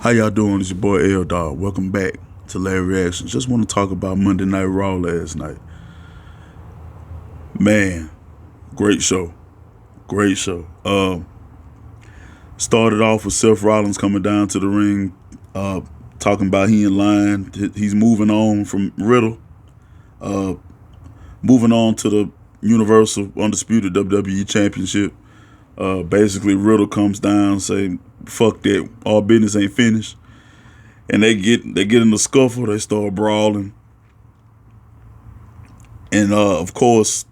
How y'all doing? It's your boy L Dog. Welcome back to Larry Reactions. Just want to talk about Monday Night Raw last night. Man, great show. Great show. Started off with Seth Rollins coming down to the ring, talking about he in line. He's moving on from Riddle, moving on to the Universal Undisputed WWE Championship. Basically, Riddle comes down, saying, "Fuck that, all business ain't finished," and they get in the scuffle. They start brawling, and of course,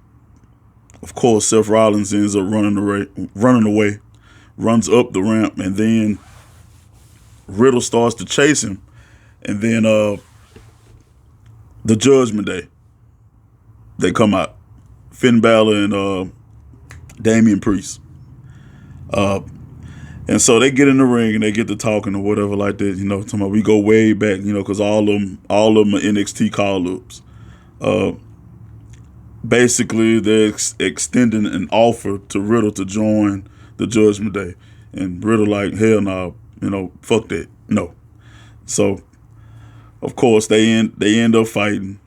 Seth Rollins ends up running away, runs up the ramp, and then Riddle starts to chase him, and then the Judgment Day, they come out, Finn Balor and Damian Priest. And so they get in the ring and they get to talking or whatever like that, talking about we go way back, because all of them are NXT call-ups. Basically, they're extending an offer to Riddle to join the Judgment Day. And Riddle like, hell no, fuck that, no. So, of course, they end up fighting,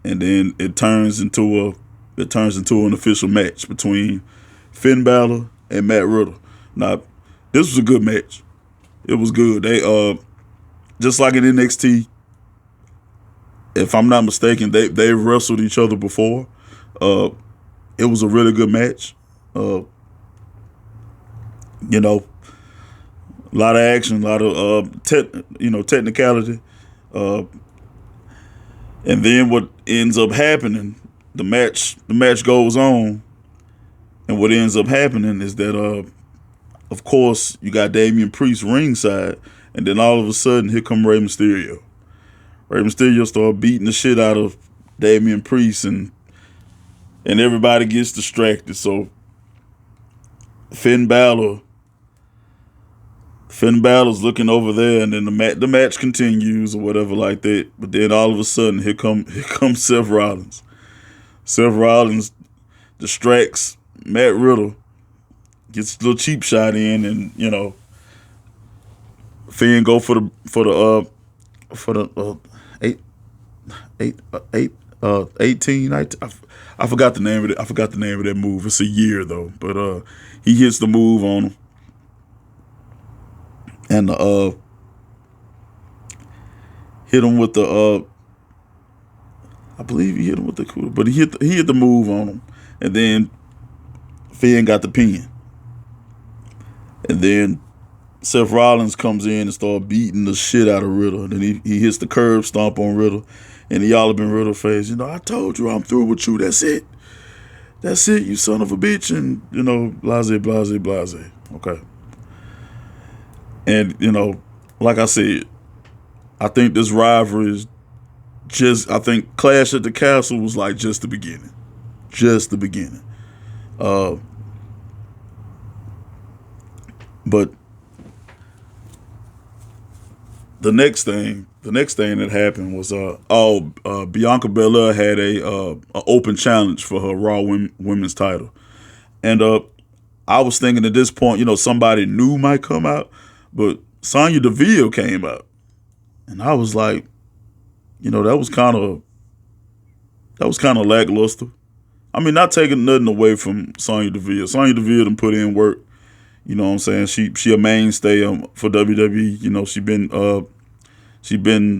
and then it turns into an official match between Finn Balor and Matt Riddle. Now, this was a good match. It was good. They just like in NXT, if I'm not mistaken, they wrestled each other before. It was a really good match. A lot of action, a lot of technicality. And then what ends up happening, the match goes on, and what ends up happening is that of course, you got Damian Priest ringside, and then all of a sudden, here come Rey Mysterio. Rey Mysterio started beating the shit out of Damian Priest, and everybody gets distracted. So Finn Balor's looking over there, and then the match continues or whatever like that. But then all of a sudden, here comes Seth Rollins. Seth Rollins distracts Matt Riddle, gets a little cheap shot in, and Finn go for the 18. I forgot the name of it. I forgot the name of that move. It's a year though, but he hits the move on him, and hit him with the I believe he hit him with the coup, but he hit the move on him, and then Finn got the pin. And then Seth Rollins comes in and starts beating the shit out of Riddle. And then he hits the curb stomp on Riddle. And he all up in Riddle's face, I told you I'm through with you. That's it. That's it, you son of a bitch. And, blase, blase, blase. Okay. And, like I said, I think this rivalry is I think Clash at the Castle was like just the beginning. Just the beginning. But the next thing that happened was Bianca Belair had a open challenge for her Raw Women's title, and I was thinking at this point, somebody new might come out, but Sonya Deville came out, and I was like, that was kind of lackluster. I mean, not taking nothing away from Sonya Deville. Sonya Deville done put in work. You know what I'm saying? She a mainstay for WWE. She been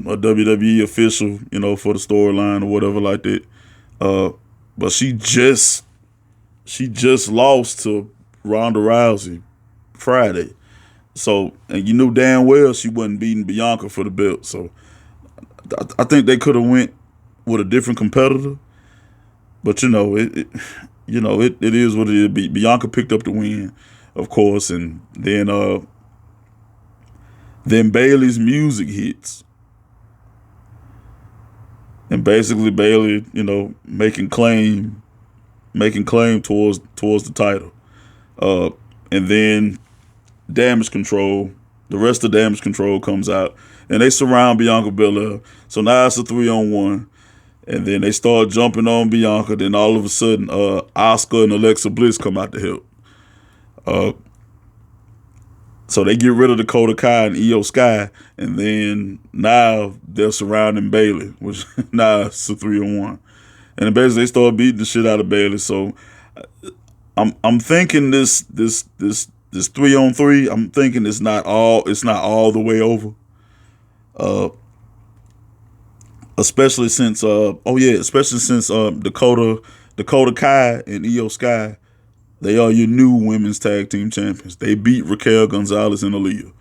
a WWE official, for the storyline or whatever like that. But she just lost to Ronda Rousey Friday. So, and you knew damn well she wasn't beating Bianca for the belt. So I think they could have went with a different competitor. But it is what it is. Bianca picked up the win, of course, and then Bayley's music hits, and basically Bayley, making claim towards the title, and then Damage Control, the rest of Damage Control comes out, and they surround Bianca Belair. So now it's a 3-on-1. And then they start jumping on Bianca. Then all of a sudden, Asuka and Alexa Bliss come out to help. So they get rid of Dakota Kai and Io Sky, and then now they're surrounding Bayley, which now it's a 3-on-1. And then basically they start beating the shit out of Bayley. So I'm thinking this 3-on-3. I'm thinking it's not all the way over. Especially since Dakota Kai and Io Sky, they are your new women's tag team champions. They beat Raquel Gonzalez and Aaliyah,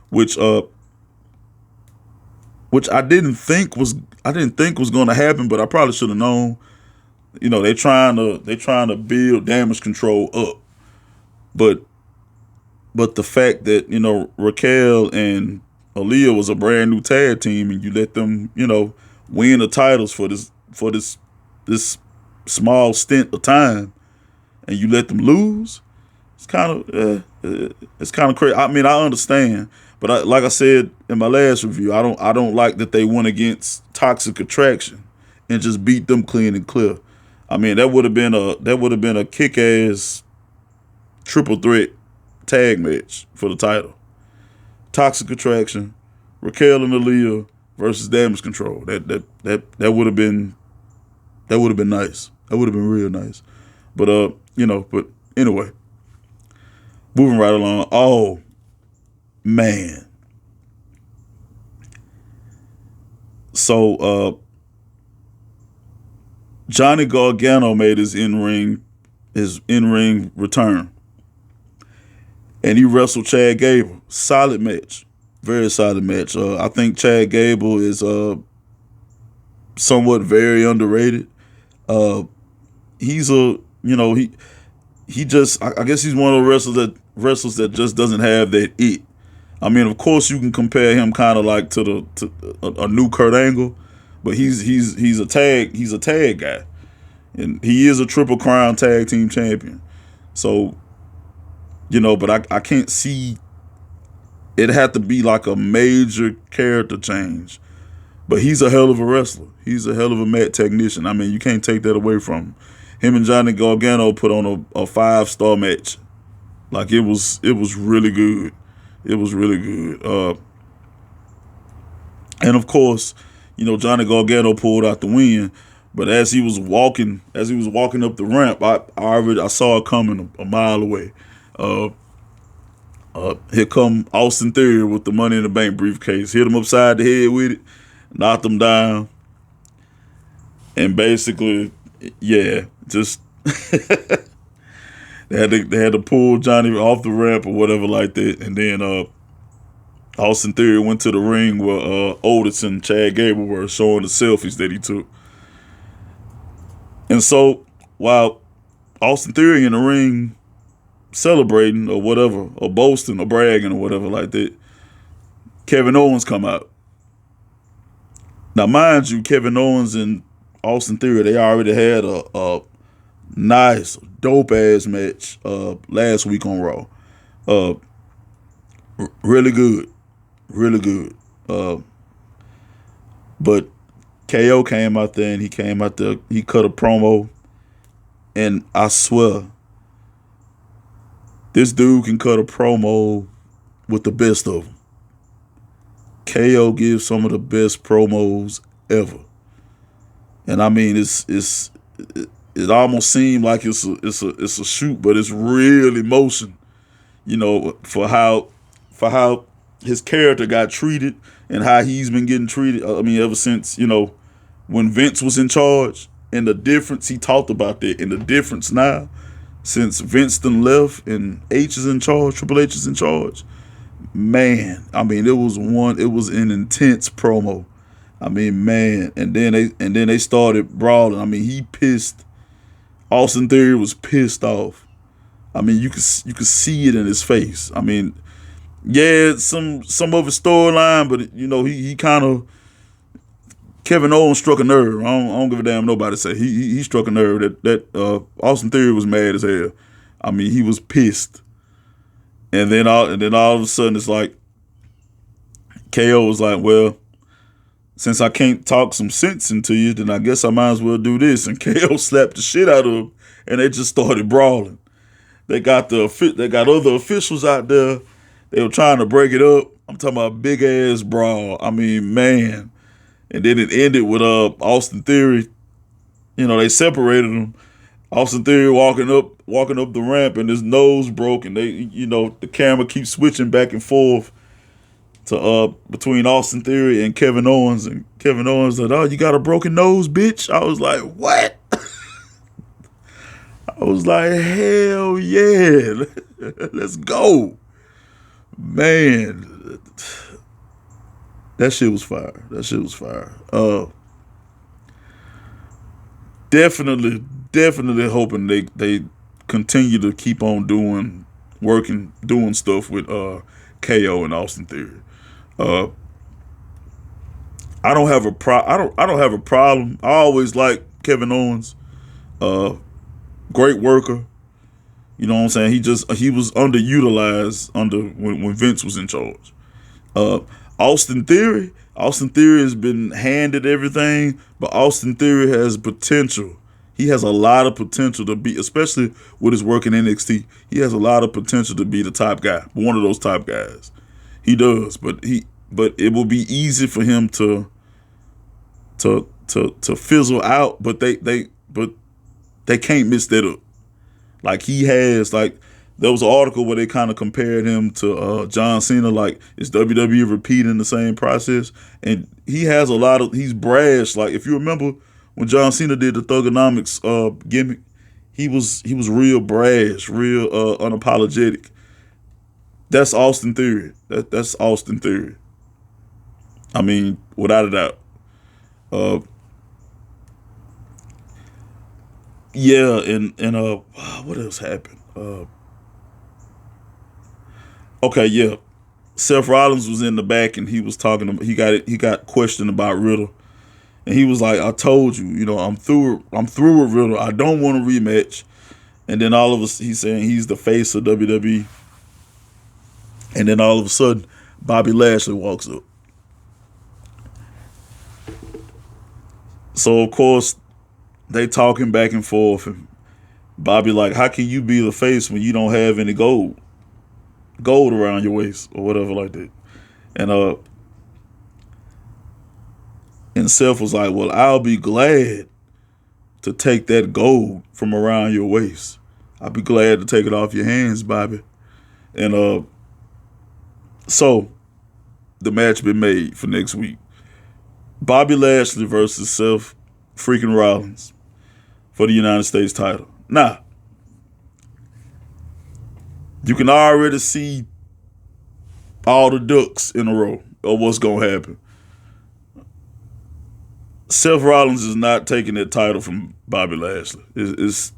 which I didn't think was going to happen, but I probably should have known. You know, they trying to build Damage Control up, but the fact that, you know, Raquel and Aaliyah was a brand new tag team, and you let them, you know, win the titles for this small stint of time, and you let them lose, it's kind of crazy. I mean, I understand, but like I said in my last review, I don't like that they went against Toxic Attraction and just beat them clean and clear. I mean, that would have been a kick-ass triple threat tag match for the title. Toxic Attraction, Raquel and Aaliyah versus Damage Control. That would have been nice. That would have been real nice. But but anyway, moving right along. Oh man. So Johnny Gargano made his in-ring return. And he wrestled Chad Gable. Solid match. Very solid match. I think Chad Gable is somewhat very underrated. He's I guess he's one of the wrestlers that just doesn't have that it. I mean, of course you can compare him kind of like to a new Kurt Angle, but he's a tag guy. And he is a Triple Crown tag team champion. So, but I can't see it had to be like a major character change. But he's a hell of a wrestler. He's a hell of a mat technician. I mean, you can't take that away from him. Him and Johnny Gargano put on a 5-star match. Like it was really good. It was really good. And of course, Johnny Gargano pulled out the win. But as he was walking up the ramp, I saw it coming a mile away. Here come Austin Theory with the Money in the Bank briefcase. Hit him upside the head with it, knocked him down, and basically, just they had to pull Johnny off the ramp or whatever like that, and then Austin Theory went to the ring where Otis and Chad Gable were showing the selfies that he took. And so while Austin Theory in the ring celebrating or whatever, or boasting or bragging or whatever like that, Kevin Owens come out. Now, mind you, Kevin Owens and Austin Theory, they already had a nice, dope-ass match last week on Raw. Really good. Really good. But KO came out there and he cut a promo, and I swear, this dude can cut a promo with the best of them. KO gives some of the best promos ever, and I mean it almost seemed like it's a shoot, but it's real emotion, for how his character got treated and how he's been getting treated. I mean, ever since when Vince was in charge, and the difference he talked about that, and the difference now since Vince done left and Triple H is in charge. Man, I mean, it was an intense promo. I mean, man, and then they started brawling. I mean, he pissed. Austin Theory was pissed off. I mean, you could see it in his face. I mean, yeah, some of his storyline, but he kind of, Kevin Owens struck a nerve. I don't give a damn nobody say he struck a nerve. That Austin Theory was mad as hell. I mean, he was pissed. And then all of a sudden it's like KO was like, well, since I can't talk some sense into you, then I guess I might as well do this. And KO slapped the shit out of him, and they just started brawling. They got other officials out there. They were trying to break it up. I'm talking about big ass brawl. I mean, man. And then it ended with Austin Theory. You know, they separated them. Austin Theory walking up the ramp, and his nose broke, and the camera keeps switching back and forth to between Austin Theory and Kevin Owens, and Kevin Owens said, "Oh, you got a broken nose, bitch." I was like, "What?" I was like, "Hell yeah, let's go, man." That shit was fire. Definitely hoping they continue to keep on doing stuff with KO and Austin Theory. I don't have a problem. I always like Kevin Owens. Great worker. You know what I'm saying? He was underutilized when Vince was in charge. Austin Theory has been handed everything, but Austin Theory has potential. He has a lot of potential to be, especially with his work in NXT. He has a lot of potential to be the top guy, one of those top guys. He does, but it will be easy for him to fizzle out. But they can't miss that up. Like he has, like there was an article where they kind of compared him to John Cena. Like, is WWE repeating the same process? And he has he's brash. Like, if you remember when John Cena did the Thugonomics gimmick, he was real brash, real unapologetic. That's Austin Theory. That's Austin Theory. I mean, without a doubt. Yeah, and what else happened? Okay, yeah. Seth Rollins was in the back, and he was talking. He got questioned about Riddle, and he was like, "I told you, I'm through with Riddle. I don't want a rematch." And then all of us, he's saying he's the face of WWE, and then all of a sudden, Bobby Lashley walks up. So of course, they talking back and forth, and Bobby like, "How can you be the face when you don't have any gold around your waist or whatever like that?" And Seth was like, "Well, I'll be glad to take that gold from around your waist. I'll be glad to take it off your hands, Bobby." And so the match been made for next week. Bobby Lashley versus Seth freaking Rollins for the United States title. Now, you can already see all the ducks in a row of what's going to happen. Seth Rollins is not taking that title from Bobby Lashley. It's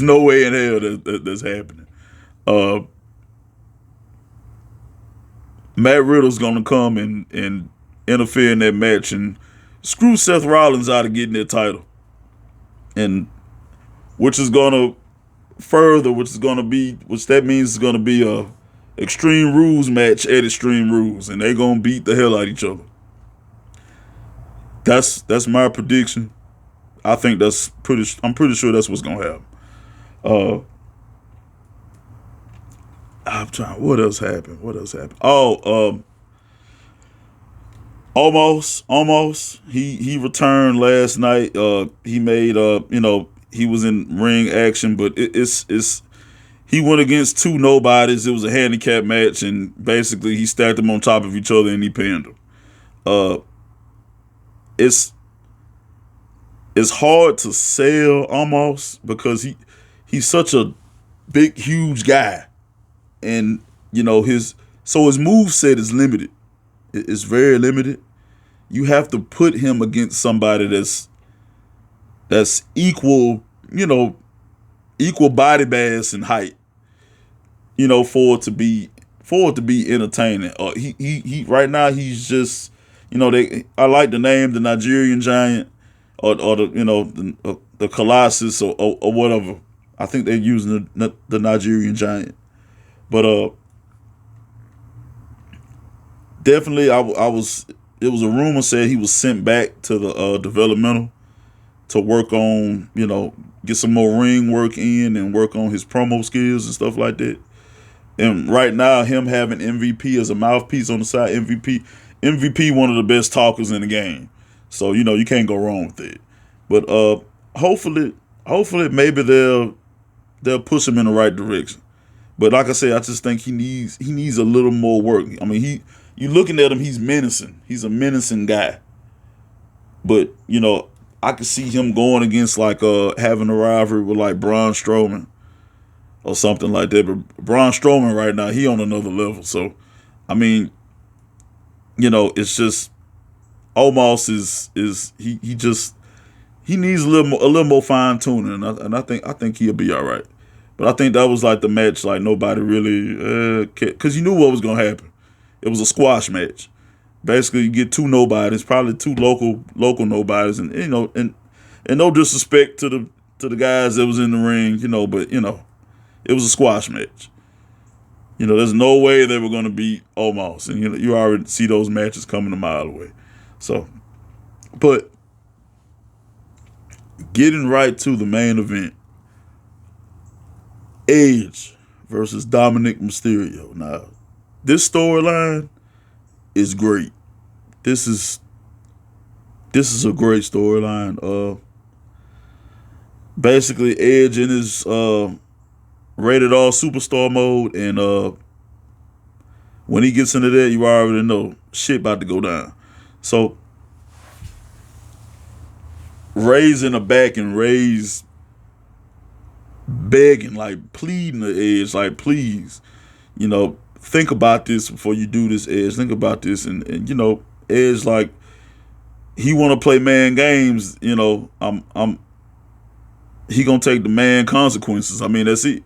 no way in hell that's happening. Matt Riddle's going to come and interfere in that match and screw Seth Rollins out of getting that title. And which that means it's going to be a Extreme Rules match at Extreme Rules, and they're going to beat the hell out of each other. That's my prediction. I'm pretty sure that's what's going to happen. I'm trying. What else happened? Oh, almost. He returned last night. He made he was in ring action, but it's he went against two nobodies. It was a handicap match, and basically he stacked them on top of each other and he pinned them. It's hard to sell almost because he's such a big, huge guy, and his moveset is limited. It's very limited. You have to put him against somebody that's equal, equal body mass and height, for it to be entertaining. He right now he's just, I like the name the Nigerian Giant or the Colossus or whatever. I think they're using the Nigerian Giant, but definitely it was a rumor said he was sent back to the developmental to work on, get some more ring work in and work on his promo skills and stuff like that. And right now, him having MVP as a mouthpiece on the side, MVP, one of the best talkers in the game. So you can't go wrong with it. But hopefully, maybe they'll push him in the right direction. But like I said, I just think he needs a little more work. I mean, you looking at him, he's menacing. He's a menacing guy. But I could see him going against like having a rivalry with like Braun Strowman or something like that. But Braun Strowman right now, he on another level. So I mean, it's just Omos he needs a little more fine tuning, and I think he'll be all right. But I think that was like the match like nobody really because you knew what was gonna happen. It was a squash match. Basically, you get two nobodies, probably two local nobodies, and and no disrespect to the guys that was in the ring, but it was a squash match. There's no way they were gonna beat Omos, and you already see those matches coming a mile away. So, but getting right to the main event, Edge versus Dominik Mysterio. Now, this storyline is great. This is a great storyline. Basically, Edge in his rated R superstar mode, and when he gets into that, you already know shit about to go down. So Ray's in the back, and Ray's begging, like pleading the Edge, like please, think about this before you do this, Edge. Think about this, and Edge like he want to play man games. He gonna take the man consequences. I mean, that's it.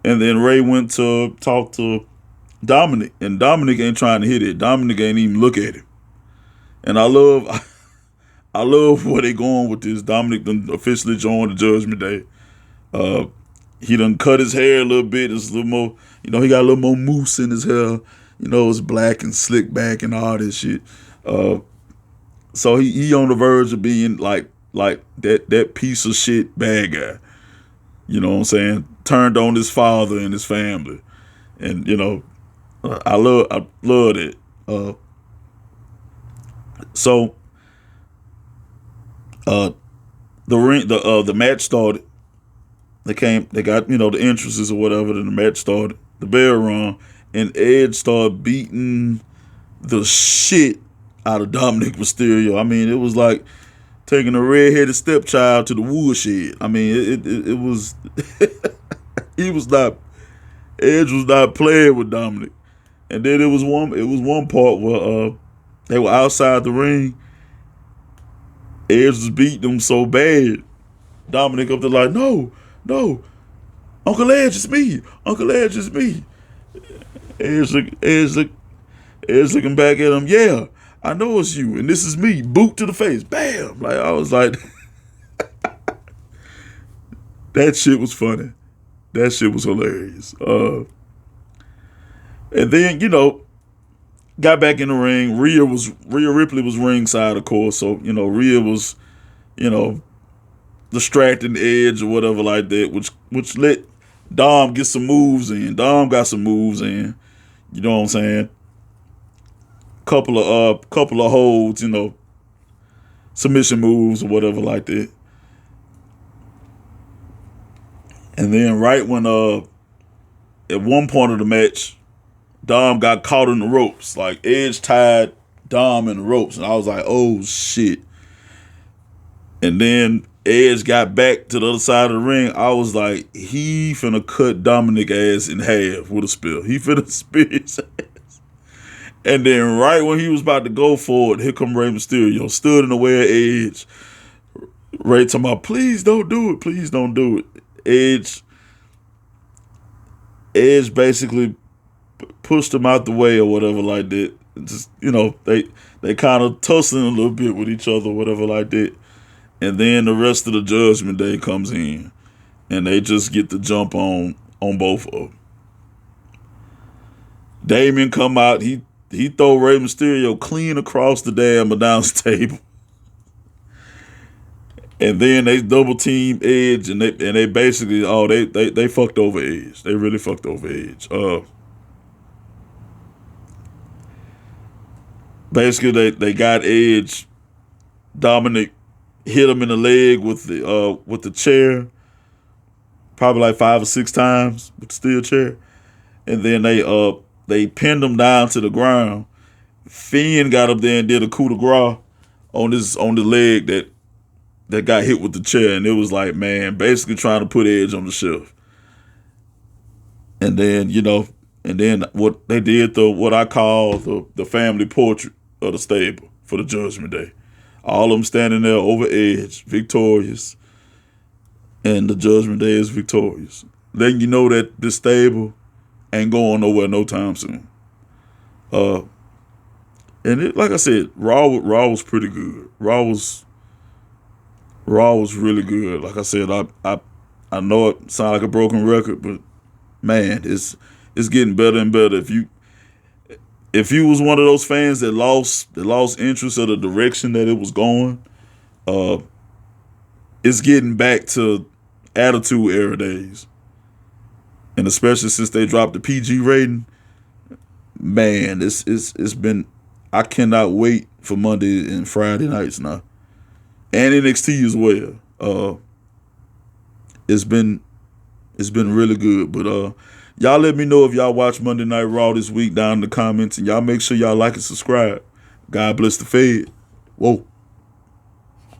And then Ray went to talk to Dominik, and Dominik ain't trying to hit it. Dominik ain't even look at him. And I love where they going with this. Dominik done officially joined the Judgment Day. He done cut his hair a little bit. It's a little more, he got a little more mousse in his hair. It's black and slick back and all this shit. So he on the verge of being like that piece of shit bad guy. You know what I'm saying? Turned on his father and his family. And I love it. So the match started. They got, the entrances or whatever, then the match started. The bell rung, and Edge started beating the shit out of Dominik Mysterio. I mean, it was like taking a red-headed stepchild to the woodshed. I mean, it was Edge was not playing with Dominik. And then it was one part where they were outside the ring. Edge was beating them so bad. Dominik up there like, no, Uncle Edge, it's me. Uncle Edge, it's me. Edge looking back at him. Yeah, I know it's you, and this is me. Boot to the face. Bam. Like, I was like, that shit was funny. That shit was hilarious. And then, got back in the ring. Rhea Ripley was ringside, of course. So, Rhea was, distracting Edge or whatever like that, which let Dom get some moves in. Dom got some moves in. You know what I'm saying? Couple of holds, submission moves or whatever like that. And then right when at one point of the match, Dom got caught in the ropes. Like Edge tied Dom in the ropes, and I was like, oh shit. And then Edge got back to the other side of the ring. I was like, he finna cut Dominik ass in half with a spear. He finna spear his ass. And then right when he was about to go for it, here come Rey Mysterio, stood in the way of Edge. Ray talking about, please don't do it. Please don't do it. Edge basically pushed him out the way or whatever like that. Just, they kind of tussling a little bit with each other, whatever like that. And then the rest of the Judgment Day comes in, and they just get the jump on both of them. Damien come out, he throw Rey Mysterio clean across the damn announce table. And then they double team Edge, and they basically they fucked over Edge. They really fucked over Edge. Basically they got Edge. Dominik hit him in the leg with the chair, probably like 5 or 6 times with the steel chair, and then they pinned him down to the ground. Finn got up there and did a coup de grace on the leg that got hit with the chair, and it was like, man, basically trying to put Edge on the shelf. And then what they did, what I call the family portrait of the stable for the Judgment Day. All of them standing there over Edge, victorious, and the Judgment Day is victorious. Then you know that this stable ain't going nowhere no time soon. And like I said, Raw was pretty good. Raw was really good. Like I said, I know it sounds like a broken record, but man, it's getting better and better. If you was one of those fans that lost interest of the direction that it was going, it's getting back to Attitude Era days. And especially since they dropped the PG rating, man, it's been, I cannot wait for Monday and Friday nights now. And NXT as well. It's been really good. But y'all let me know if y'all watch Monday Night Raw this week down in the comments, and y'all make sure y'all like and subscribe. God bless the Fed. Whoa.